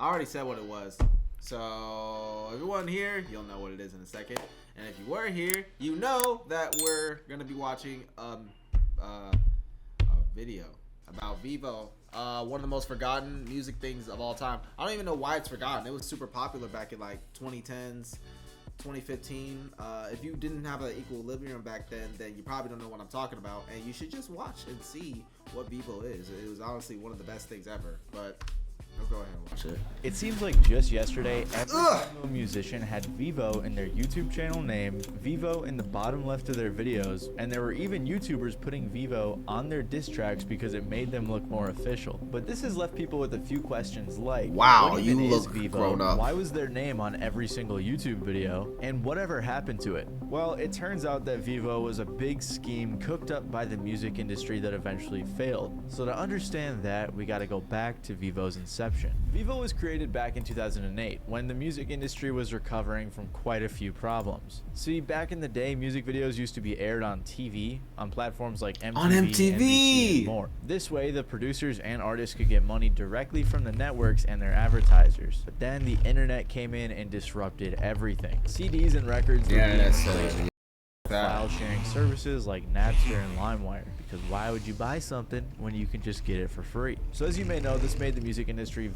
I already said what it was. So if you weren't here, you'll know what it is in a second. And if you were here, you know that we're gonna be watching a video about Vevo. One of the most forgotten music things of all time. I don't even know why it's forgotten. It was super popular back in like 2010s, 2015. If you didn't have an equilibrium back then you probably don't know what I'm talking about. And you should just watch and see what Vevo is. It was honestly one of the best things ever. But let's go ahead and watch it. It seems like just yesterday, every single musician had Vevo in their YouTube channel name, Vevo in the bottom left of their videos, and there were even YouTubers putting Vevo on their diss tracks because it made them look more official. But this has left people with a few questions like, wow, what you even look is Vevo? grown up. Why was their name on every single YouTube video? And whatever happened to it? Well, it turns out that Vevo was a big scheme cooked up by the music industry that eventually failed. So to understand that, we gotta go back to Vevo's inception. Vevo was created back in 2008 when the music industry was recovering from quite a few problems. See, back in the day, music videos used to be aired on TV, on platforms like MTV, NBC, and more. This way, the producers and artists could get money directly from the networks and their advertisers. But then the internet came in and disrupted everything. CDs and records were being replaced with file sharing services like Napster and LimeWire, because why would you buy something when you can just get it for free? So as you may know, this made the music industry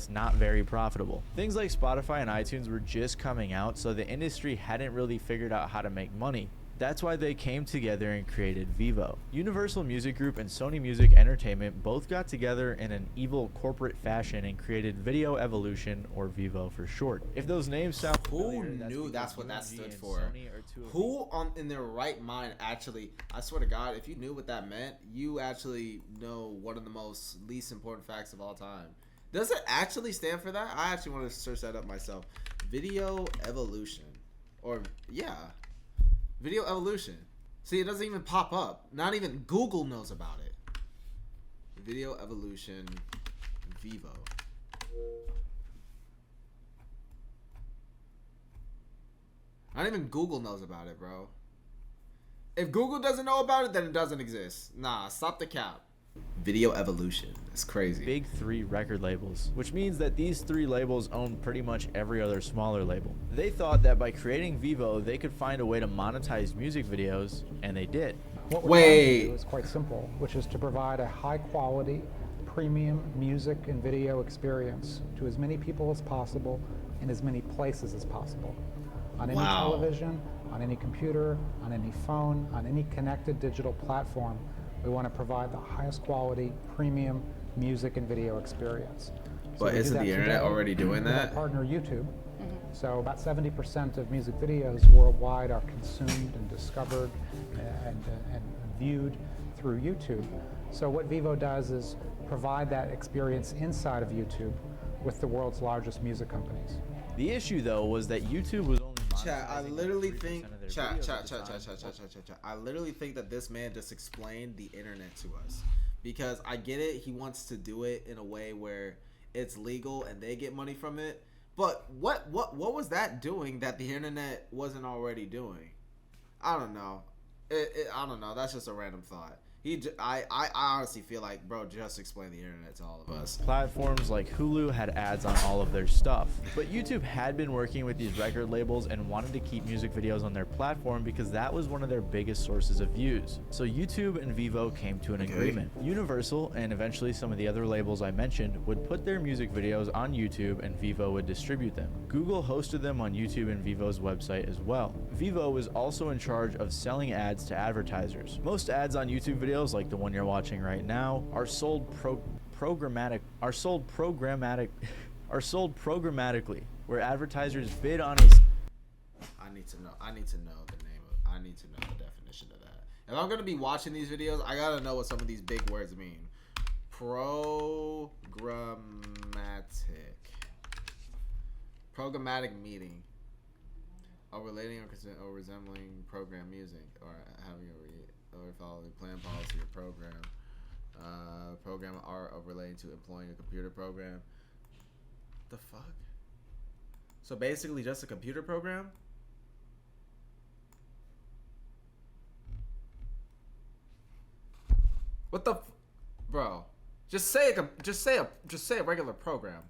not very profitable. Things like Spotify and iTunes were just coming out, so the industry hadn't really figured out how to make money. That's why they came together and created Vevo. Universal Music Group and Sony Music Entertainment both got together in an evil corporate fashion and created Video Evolution, or Vevo for short. If those names sound familiar, who knew that's what that stood for? Who in their right mind actually, I swear to God, if you knew what that meant, you actually know one of the most least important facts of all time. Does it actually stand for that? I actually want to search that up myself. Video Evolution. Or, yeah. Video Evolution. See, it doesn't even pop up. Not even Google knows about it. Video Evolution Vevo. Not even Google knows about it, bro. If Google doesn't know about it, then it doesn't exist. Nah, stop the cap. Video Evolution. It's crazy. Big three record labels, which means that these three labels own pretty much every other smaller label. They thought that by creating Vevo, they could find a way to monetize music videos, and they did. What we're trying to do is quite simple, which is to provide a high-quality, premium music and video experience to as many people as possible in as many places as possible. On any television, on any computer, on any phone, on any connected digital platform, we want to provide the highest quality, premium music and video experience. But isn't the internet already doing that? Our partner YouTube. So about 70% of music videos worldwide are consumed and discovered and viewed through YouTube. So what Vevo does is provide that experience inside of YouTube with the world's largest music companies. The issue, though, was that YouTube was only Chat, I literally think I literally think that this man just explained the internet to us, because I get it, he wants to do it in a way where it's legal and they get money from it, but what was that doing that the internet wasn't already doing? I don't know. I don't know. That's just a random thought. I honestly feel like, bro, just explain the internet to all of us. Platforms like Hulu had ads on all of their stuff, but YouTube had been working with these record labels and wanted to keep music videos on their platform because that was one of their biggest sources of views. So YouTube and Vevo came to an agreement. Universal, and eventually some of the other labels I mentioned, would put their music videos on YouTube and Vevo would distribute them. Google hosted them on YouTube and Vevo's website as well. Vevo was also in charge of selling ads to advertisers. Most ads on YouTube videos, like the one you're watching right now, are sold programmatically, where advertisers bid on a. I need to know the definition of that. If I'm gonna be watching these videos, I gotta know what some of these big words mean. Programmatic meeting. Or relating or resembling program music, or having or following plan policy or program. Program art of relating to employing a computer program. The fuck? So basically just a computer program? What the bro? Just say a regular program.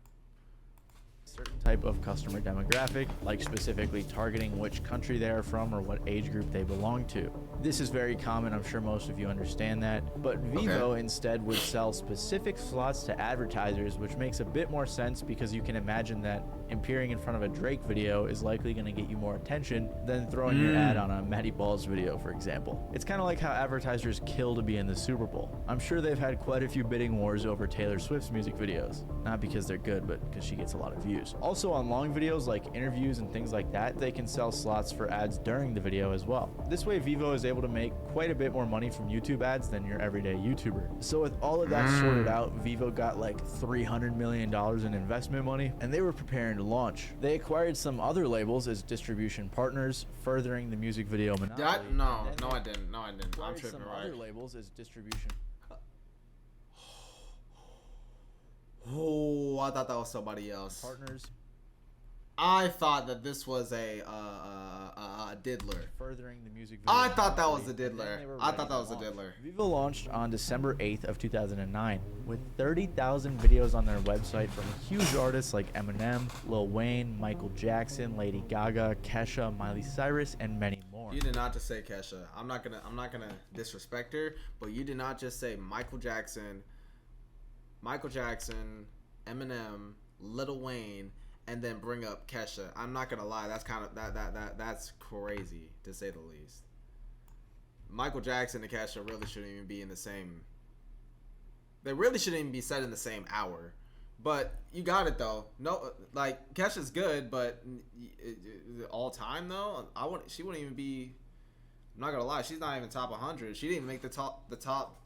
certain type of customer demographic, like specifically targeting which country they are from or what age group they belong to. This is very common, I'm sure most of you understand that, but Vevo instead would sell specific slots to advertisers, which makes a bit more sense because you can imagine that appearing in front of a Drake video is likely going to get you more attention than throwing your ad on a Matty Balls video, for example. It's kind of like how advertisers kill to be in the Super Bowl. I'm sure they've had quite a few bidding wars over Taylor Swift's music videos. Not because they're good, but because she gets a lot of views. Also, on long videos like interviews and things like that, they can sell slots for ads during the video as well. This way, Vevo is able to make quite a bit more money from YouTube ads than your everyday YouTuber. So with all of that sorted out, Vevo got like $300 million in investment money, and they were preparing to launch. They acquired some other labels as distribution partners, furthering the music video monopoly. No, I didn't. I'm tripping, some right? other labels as distribution. Oh, I thought that was somebody else. Partners. I thought that this was a diddler. Furthering the music video. I thought that was a diddler. Vevo launched on December 8th of 2009 with 30,000 videos on their website from huge artists like Eminem, Lil Wayne, Michael Jackson, Lady Gaga, Kesha, Miley Cyrus, and many more. You did not just say Kesha. I'm not gonna disrespect her, but you did not just say Michael Jackson, Eminem, Lil Wayne, and then bring up Kesha. I'm not gonna lie, that's kind of that's crazy to say the least. Michael Jackson and Kesha really shouldn't even be in the same. They really shouldn't even be set in the same hour. But you got it though. No, like Kesha's good, but all time though, she wouldn't even be. I'm not gonna lie, she's not even top 100. She didn't even make the top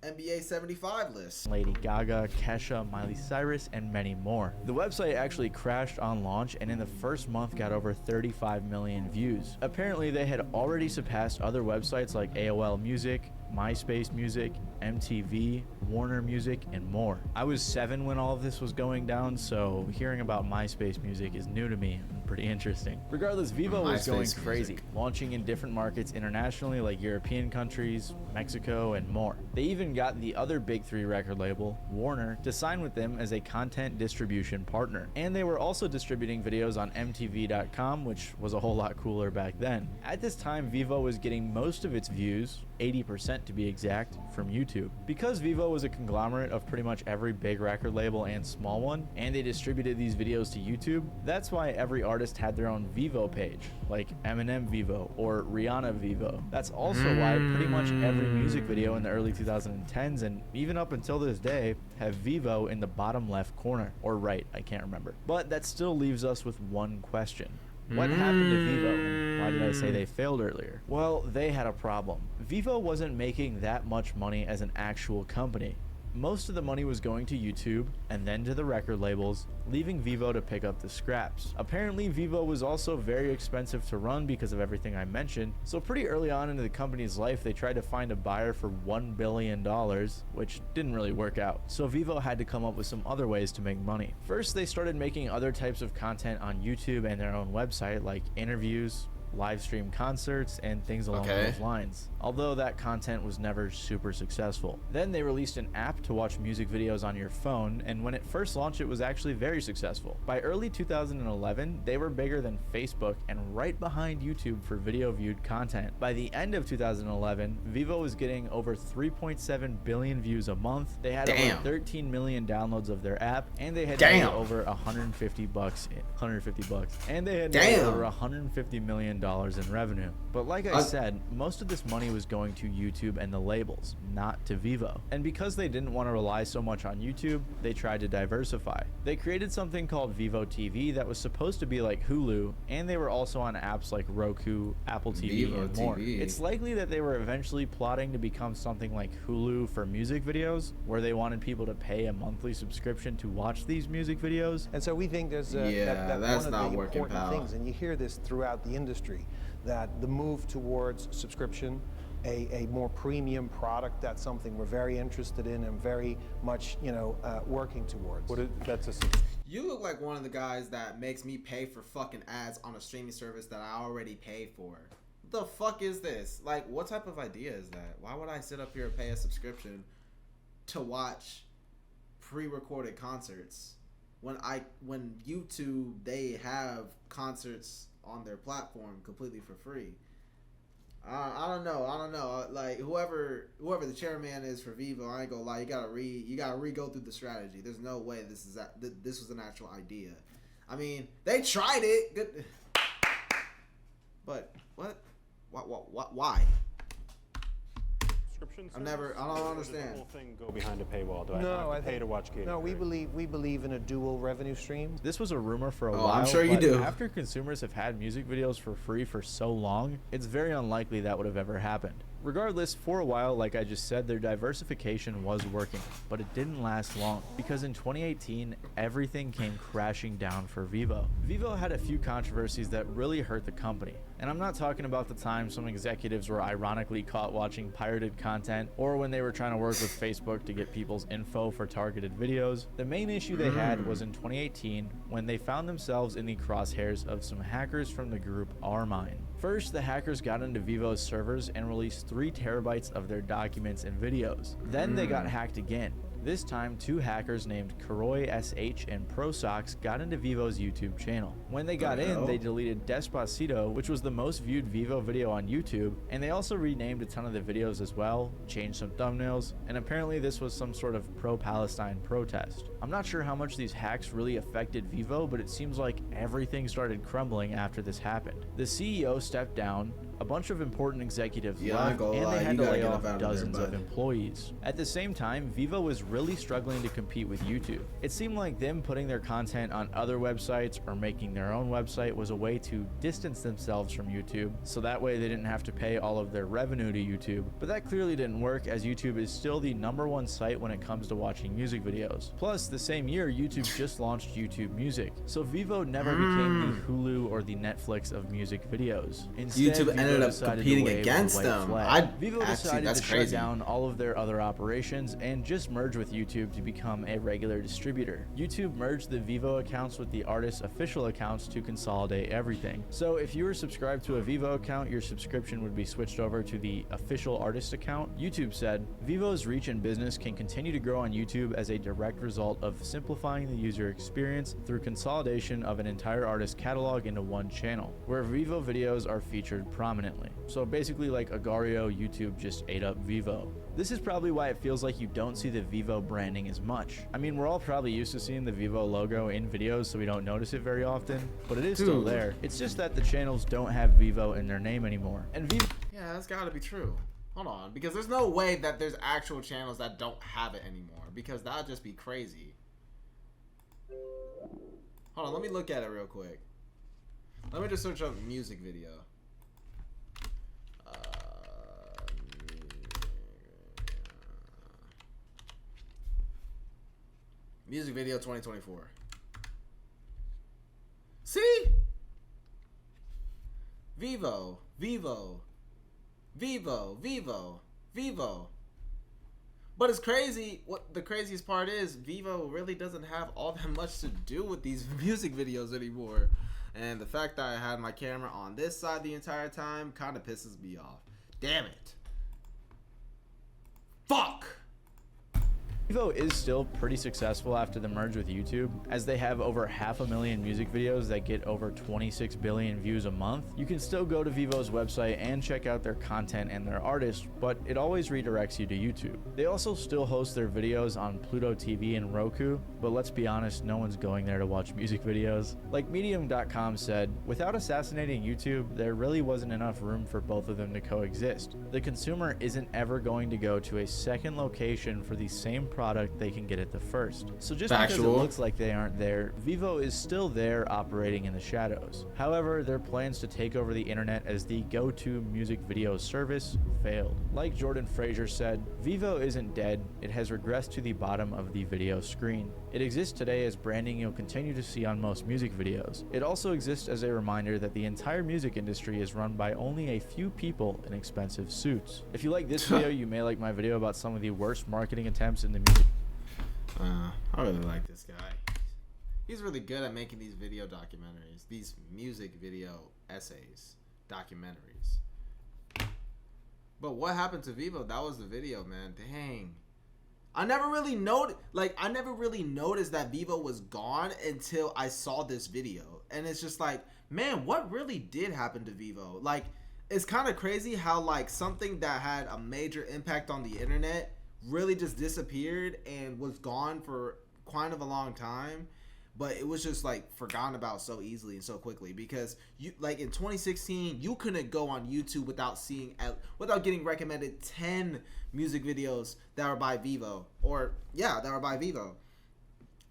NBA 75 list. Lady Gaga, Kesha, Miley Cyrus, and many more. The website actually crashed on launch and in the first month got over 35 million views. Apparently they had already surpassed other websites like AOL Music, MySpace Music, MTV, Warner Music, and more. I was 7 when all of this was going down, so hearing about MySpace Music is new to me and pretty interesting. Regardless, Vevo was going crazy, launching in different markets internationally like European countries, Mexico, and more. They even got the other big 3 record label, Warner, to sign with them as a content distribution partner. And they were also distributing videos on MTV.com, which was a whole lot cooler back then. At this time, Vevo was getting most of its views, 80% to be exact, from YouTube. Because Vevo was a conglomerate of pretty much every big record label and small one, and they distributed these videos to YouTube, that's why every artist had their own Vevo page, like Eminem Vevo or Rihanna Vevo. That's also why pretty much every music video in the early 2010s and even up until this day have Vevo in the bottom left corner, or right, I can't remember. But that still leaves us with one question. What happened to Vevo, and why did I say they failed earlier? Well, they had a problem. Vevo wasn't making that much money as an actual company. Most of the money was going to YouTube and then to the record labels, leaving Vevo to pick up the scraps. Apparently, Vevo was also very expensive to run because of everything I mentioned, so pretty early on into the company's life, they tried to find a buyer for $1 billion, which didn't really work out. So Vevo had to come up with some other ways to make money. First, they started making other types of content on YouTube and their own website, like interviews, live stream concerts, and things along those lines, although that content was never super successful. Then they released an app to watch music videos on your phone, and when it first launched it was actually very successful. By early 2011, they were bigger than Facebook and right behind YouTube for video viewed content. By the end of 2011, Vevo was getting over 3.7 billion views a month, they had over 13 million downloads of their app, and they had made over 150 bucks, and they had made over 150 million in revenue. But like I said, most of this money was going to YouTube and the labels, not to Vevo. And because they didn't want to rely so much on YouTube, they tried to diversify. They created something called Vevo TV that was supposed to be like Hulu, and they were also on apps like Roku, Apple TV, Vevo and more. TV. It's likely that they were eventually plotting to become something like Hulu for music videos, where they wanted people to pay a monthly subscription to watch these music videos. And so we think there's that's one of not the working, important pal. things, and you hear this throughout the industry, that the move towards subscription, a more premium product, that's something we're very interested in and very much, working towards. You look like one of the guys that makes me pay for fucking ads on a streaming service that I already paid for. What the fuck is this? Like, what type of idea is that? Why would I sit up here and pay a subscription to watch pre-recorded concerts when YouTube, they have concerts on their platform completely for free. I don't know. Like whoever the chairman is for Vevo, I ain't gonna lie. You gotta re-go through the strategy. There's no way this was an actual idea. I mean, they tried it. Good, but what? Why? I don't understand. Does the whole thing go behind a paywall? Do No, I have to pay to watch games? No, we believe in a dual revenue stream. This was a rumor for a while. I'm sure you but do. After consumers have had music videos for free for so long, it's very unlikely that would have ever happened. Regardless, for a while, like I just said, their diversification was working, but it didn't last long because in 2018, everything came crashing down for Vevo. Vevo had a few controversies that really hurt the company, and I'm not talking about the time some executives were ironically caught watching pirated content or when they were trying to work with Facebook to get people's info for targeted videos. The main issue they had was in 2018 when they found themselves in the crosshairs of some hackers from the group Rmine. First, the hackers got into Vevo's servers and released 3 terabytes of their documents and videos. Then they got hacked again. This time, 2 hackers named Karoy SH and ProSox got into Vevo's YouTube channel. When they got in, they deleted Despacito, which was the most viewed Vevo video on YouTube, and they also renamed a ton of the videos as well, changed some thumbnails, and apparently this was some sort of pro-Palestine protest. I'm not sure how much these hacks really affected Vevo, but it seems like everything started crumbling after this happened. The CEO stepped down, a bunch of important executives left, and they had to lay off dozens of employees. At the same time, Vevo was really struggling to compete with YouTube. It seemed like them putting their content on other websites or making their own website was a way to distance themselves from YouTube, so that way they didn't have to pay all of their revenue to YouTube. But that clearly didn't work, as YouTube is still the #1 site when it comes to watching music videos. Plus, the same year, YouTube just launched YouTube Music, so Vevo never became the Hulu or the Netflix of music videos. Instead, YouTube ended up competing against them. Vevo decided to shut down all of their other operations and just merge with YouTube to become a regular distributor. YouTube merged the Vevo accounts with the artist's official accounts to consolidate everything. So if you were subscribed to a Vevo account, your subscription would be switched over to the official artist account. YouTube said, Vevo's reach and business can continue to grow on YouTube as a direct result of simplifying the user experience through consolidation of an entire artist catalog into one channel, where Vevo videos are featured prominently. So basically like Agario, YouTube just ate up Vevo. This is probably why it feels like you don't see the Vevo branding as much. I mean, we're all probably used to seeing the Vevo logo in videos, so we don't notice it very often, but it is still there. It's just that the channels don't have Vevo in their name anymore. And Vevo... Yeah, that's gotta be true. Hold on, because there's no way that there's actual channels that don't have it anymore, because that would just be crazy. Hold on, let me look at it real quick. Let me just search up music video. Music video 2024. See? Vevo. But it's crazy. What the craziest part is, Vevo really doesn't have all that much to do with these music videos anymore. And the fact that I had my camera on this side the entire time kind of pisses me off. Damn it. Fuck. Vevo is still pretty successful after the merge with YouTube, as they have over 500,000 music videos that get over 26 billion views a month. You can still go to Vevo's website and check out their content and their artists, but it always redirects you to YouTube. They also still host their videos on Pluto TV and Roku, but let's be honest, no one's going there to watch music videos. Like Medium.com said, without assassinating YouTube, there really wasn't enough room for both of them to coexist. The consumer isn't ever going to go to a second location for the same product they can get at the first. So just because it looks like they aren't there, Vevo is still there operating in the shadows. However, their plans to take over the internet as the go-to music video service failed. Like Jordan Fraser said, Vevo isn't dead, it has regressed to the bottom of the video screen. It exists today as branding you'll continue to see on most music videos. It also exists as a reminder that the entire music industry is run by only a few people in expensive suits. If you like this video, you may like my video about some of the worst marketing attempts in the music. I really like this guy. He's really good at making these video documentaries, these music video essays, documentaries. But what happened to Vevo? That was the video, man. Dang. I never really noticed that Vevo was gone until I saw this video. And it's just like, man, what really did happen to Vevo? Like, it's kind of crazy how like something that had a major impact on the internet really just disappeared and was gone for quite of a long time. But it was just like forgotten about so easily and so quickly, because you like in 2016 you couldn't go on YouTube without getting recommended 10 music videos that were by Vevo,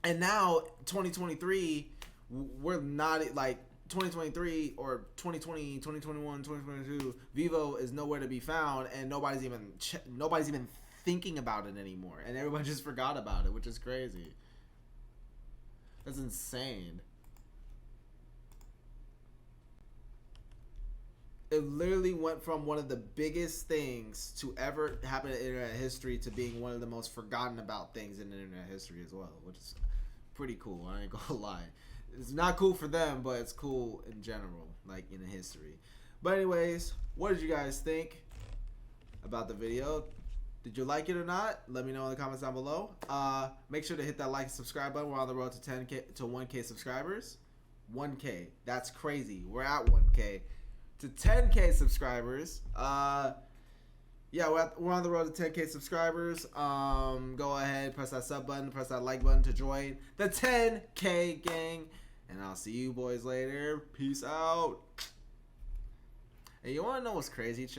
and now 2023 we're not like 2023 or 2020, 2021, 2022. Vevo is nowhere to be found, and nobody's even thinking about it anymore, and everyone just forgot about it, which is crazy. That's insane. It literally went from one of the biggest things to ever happen in internet history to being one of the most forgotten about things in internet history as well, which is pretty cool. I ain't gonna lie. It's not cool for them, but it's cool in general, like in history. But anyways, what did you guys think about the video? Did you like it or not? Let me know in the comments down below. Make sure to hit that like and subscribe button. We're on the road to 1K subscribers. 1K. That's crazy. We're at 1K. To 10K subscribers. Yeah, we're on the road to 10K subscribers. Go ahead, press that sub button, press that like button to join the 10K gang. And I'll see you boys later. Peace out. And you want to know what's crazy, chat?